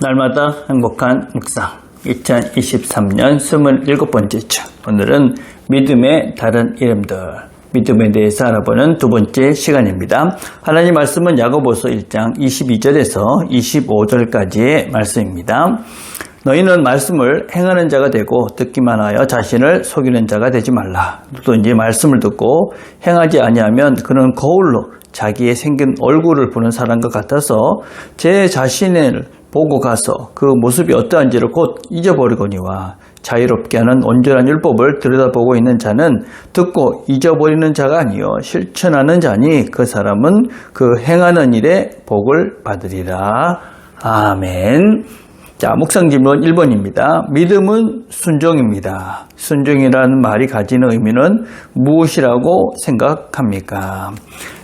날마다 행복한 묵상 2023년 27번째 주. 오늘은 믿음의 다른 이름들, 믿음에 대해서 알아보는 두 번째 시간입니다. 하나님 말씀은 야고보서 1장 22절에서 25절까지의 말씀입니다. 너희는 말씀을 행하는 자가 되고 듣기만 하여 자신을 속이는 자가 되지 말라. 누구든지 말씀을 듣고 행하지 아니하면 그는 거울로 자기의 생긴 얼굴을 보는 사람과 같아서 제 자신을 보고 가서 그 모습이 어떠한지를 곧 잊어버리거니와 자유롭게 하는 온전한 율법을 들여다보고 있는 자는 듣고 잊어버리는 자가 아니요 실천하는 자니 그 사람은 그 행하는 일에 복을 받으리라. 아멘. 자, 묵상 질문 1번입니다. 믿음은 순종입니다. 순종이라는 말이 가지는 의미는 무엇이라고 생각합니까?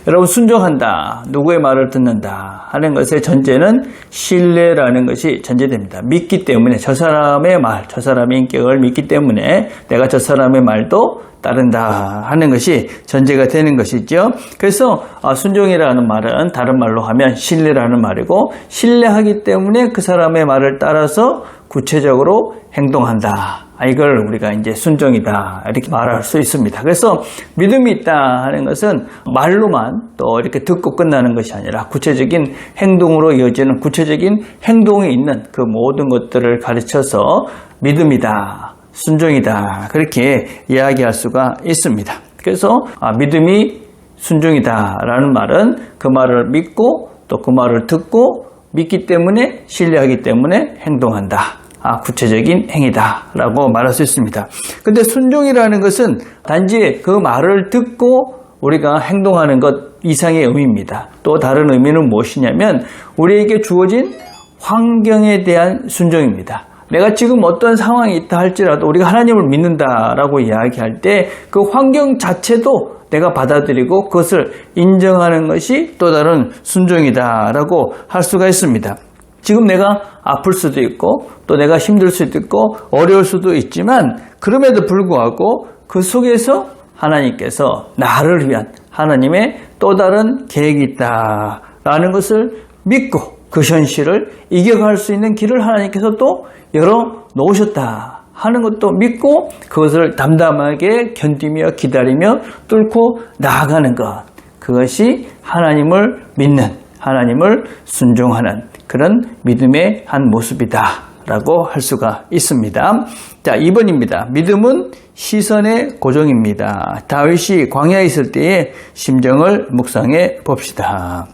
여러분, 순종한다, 누구의 말을 듣는다 하는 것의 전제는 신뢰라는 것이 전제됩니다. 믿기 때문에 저 사람의 말, 저 사람의 인격을 믿기 때문에 내가 저 사람의 말도 따른다 하는 것이 전제가 되는 것이죠. 그래서 순종이라는 말은 다른 말로 하면 신뢰라는 말이고, 신뢰하기 때문에 그 사람의 말을 따라서 구체적으로 행동한다. 이걸 우리가 이제 순종이다 이렇게 말할 수 있습니다. 그래서 믿음이 있다 하는 것은 말로만 또 이렇게 듣고 끝나는 것이 아니라 구체적인 행동으로 이어지는 구체적인 행동이 있는 그 모든 것들을 가르쳐서 믿음이다, 순종이다 그렇게 이야기할 수가 있습니다. 그래서 믿음이 순종이다 라는 말은 그 말을 믿고 또 그 말을 듣고 믿기 때문에 신뢰하기 때문에 행동한다. 구체적인 행위다 라고 말할 수 있습니다. 근데 순종이라는 것은 단지 그 말을 듣고 우리가 행동하는 것 이상의 의미입니다. 또 다른 의미는 무엇이냐면 우리에게 주어진 환경에 대한 순종입니다. 내가 지금 어떤 상황이 있다 할지라도 우리가 하나님을 믿는다라고 이야기할 때 그 환경 자체도 내가 받아들이고 그것을 인정하는 것이 또 다른 순종이다라고 할 수가 있습니다. 지금 내가 아플 수도 있고 또 내가 힘들 수도 있고 어려울 수도 있지만 그럼에도 불구하고 그 속에서 하나님께서 나를 위한 하나님의 또 다른 계획이 있다라는 것을 믿고 그 현실을 이겨갈 수 있는 길을 하나님께서 또 열어놓으셨다 하는 것도 믿고 그것을 담담하게 견디며 기다리며 뚫고 나아가는 것, 그것이 하나님을 믿는, 하나님을 순종하는 그런 믿음의 한 모습이다 라고 할 수가 있습니다. 자, 2번입니다. 믿음은 시선의 고정입니다. 다윗이 광야에 있을 때의 심정을 묵상해 봅시다.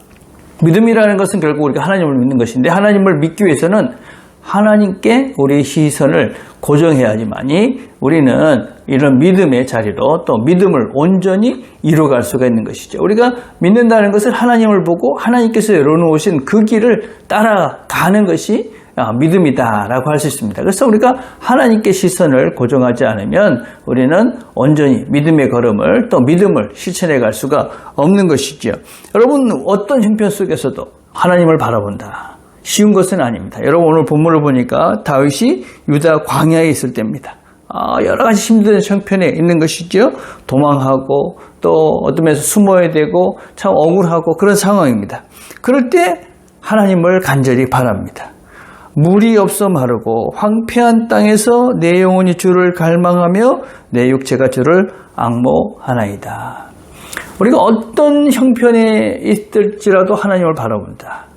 믿음이라는 것은 결국 우리가 하나님을 믿는 것인데, 하나님을 믿기 위해서는 하나님께 우리의 시선을 고정해야지만이 우리는 이런 믿음의 자리로 또 믿음을 온전히 이루어갈 수가 있는 것이죠. 우리가 믿는다는 것은 하나님을 보고 하나님께서 열어놓으신 그 길을 따라가는 것이 믿음이다라고 할 수 있습니다. 그래서 우리가 하나님께 시선을 고정하지 않으면 우리는 온전히 믿음의 걸음을 또 믿음을 실천해 갈 수가 없는 것이죠. 여러분, 어떤 형편 속에서도 하나님을 바라본다. 쉬운 것은 아닙니다. 여러분, 오늘 본문을 보니까 다윗이 유다 광야에 있을 때입니다. 여러 가지 힘든 형편에 있는 것이죠. 도망하고 또 어떤 면에서 숨어야 되고 참 억울하고 그런 상황입니다. 그럴 때 하나님을 간절히 바랍니다. 물이 없어 마르고 황폐한 땅에서 내 영혼이 주를 갈망하며 내 육체가 주를 앙모하나이다. 우리가 어떤 형편에 있을지라도 하나님을 바라본다.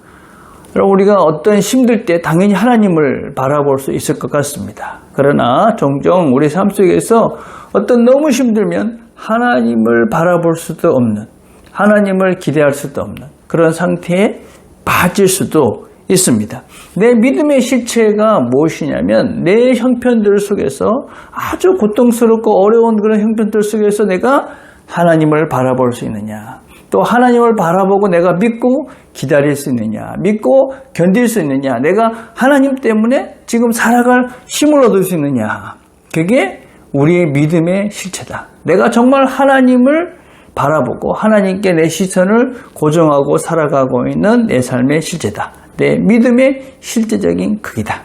여러분, 우리가 어떤 힘들 때 당연히 하나님을 바라볼 수 있을 것 같습니다. 그러나 종종 우리 삶 속에서 어떤 너무 힘들면 하나님을 바라볼 수도 없는, 하나님을 기대할 수도 없는 그런 상태에 빠질 수도 있습니다. 내 믿음의 실체가 무엇이냐면 내 형편들 속에서 아주 고통스럽고 어려운 그런 형편들 속에서 내가 하나님을 바라볼 수 있느냐, 또 하나님을 바라보고 내가 믿고 기다릴 수 있느냐, 믿고 견딜 수 있느냐, 내가 하나님 때문에 지금 살아갈 힘을 얻을 수 있느냐, 그게 우리의 믿음의 실체다. 내가 정말 하나님을 바라보고 하나님께 내 시선을 고정하고 살아가고 있는 내 삶의 실체다. 내 믿음의 실제적인 크기다.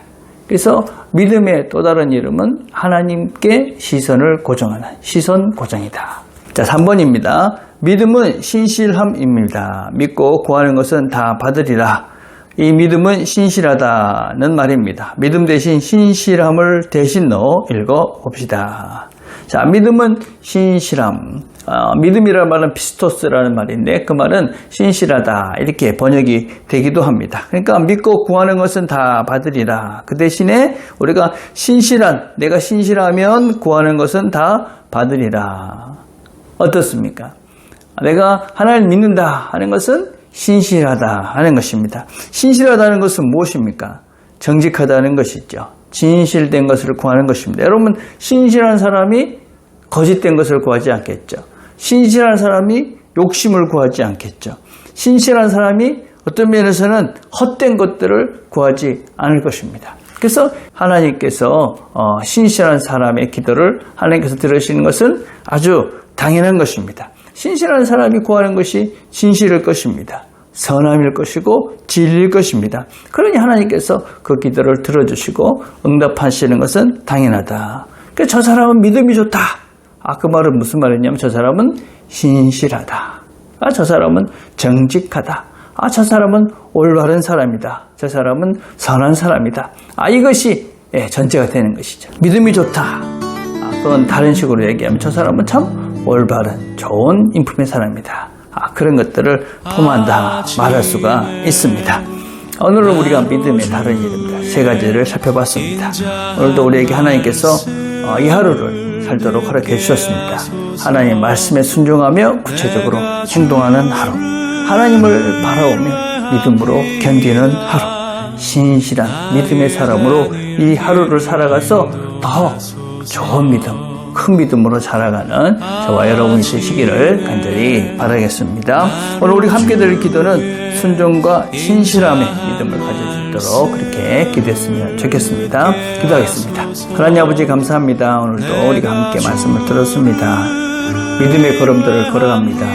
그래서 믿음의 또 다른 이름은 하나님께 시선을 고정하는 시선 고정이다. 자, 3번입니다. 믿음은 신실함입니다. 믿고 구하는 것은 다 받으리라. 이 믿음은 신실하다는 말입니다. 믿음 대신 신실함을 대신 넣어 읽어봅시다. 자, 믿음은 신실함. 믿음이라는 말은 피스토스라는 말인데 그 말은 신실하다 이렇게 번역이 되기도 합니다. 그러니까 믿고 구하는 것은 다 받으리라. 그 대신에 우리가 내가 신실하면 구하는 것은 다 받으리라. 어떻습니까? 내가 하나님을 믿는다 하는 것은 신실하다 하는 것입니다. 신실하다는 것은 무엇입니까? 정직하다는 것이죠. 진실된 것을 구하는 것입니다. 여러분, 신실한 사람이 거짓된 것을 구하지 않겠죠. 신실한 사람이 욕심을 구하지 않겠죠. 신실한 사람이 어떤 면에서는 헛된 것들을 구하지 않을 것입니다. 그래서 하나님께서 신실한 사람의 기도를 하나님께서 들으시는 것은 아주 당연한 것입니다. 신실한 사람이 구하는 것이 진실일 것입니다. 선함일 것이고 진리일 것입니다. 그러니 하나님께서 그 기도를 들어주시고 응답하시는 것은 당연하다. 그러니까 저 사람은 믿음이 좋다. 그 말은 무슨 말이냐면 저 사람은 신실하다. 저 사람은 정직하다. 저 사람은 올바른 사람이다. 저 사람은 선한 사람이다. 이것이 전제가 되는 것이죠. 믿음이 좋다. 그건 다른 식으로 얘기하면 저 사람은 참 올바른 좋은 인품의 사람이다. 그런 것들을 포함한다 말할 수가 있습니다. 오늘은 우리가 믿음의 다른 이름들 세 가지를 살펴봤습니다. 오늘도 우리에게 하나님께서 이 하루를 살도록 허락해 주셨습니다. 하나님 말씀에 순종하며 구체적으로 행동하는 하루, 하나님을 바라오며 믿음으로 견디는 하루, 신실한 믿음의 사람으로 이 하루를 살아가서 더 좋은 믿음, 큰 믿음으로 자라가는 저와 여러분이 되시기를 간절히 바라겠습니다. 오늘 우리 함께 드릴 기도는 순종과 신실함의 믿음을 가질 수 있도록 그렇게 기도했으면 좋겠습니다. 기도하겠습니다. 하나님 아버지 감사합니다. 오늘도 우리가 함께 말씀을 들었습니다. 믿음의 걸음들을 걸어갑니다.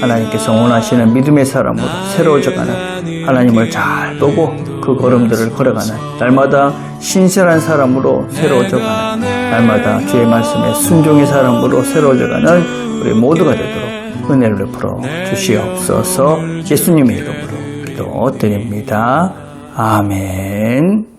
하나님께서 원하시는 믿음의 사람으로 새로워져가는 하나님을 잘 보고 그 걸음들을 걸어가는 날마다 신실한 사람으로 새로워져가는 날마다 주의 말씀에 순종의 사람으로 새로워져가는 우리 모두가 되도록 은혜를 베풀어 주시옵소서. 예수님의 이름으로 기도드립니다. 아멘.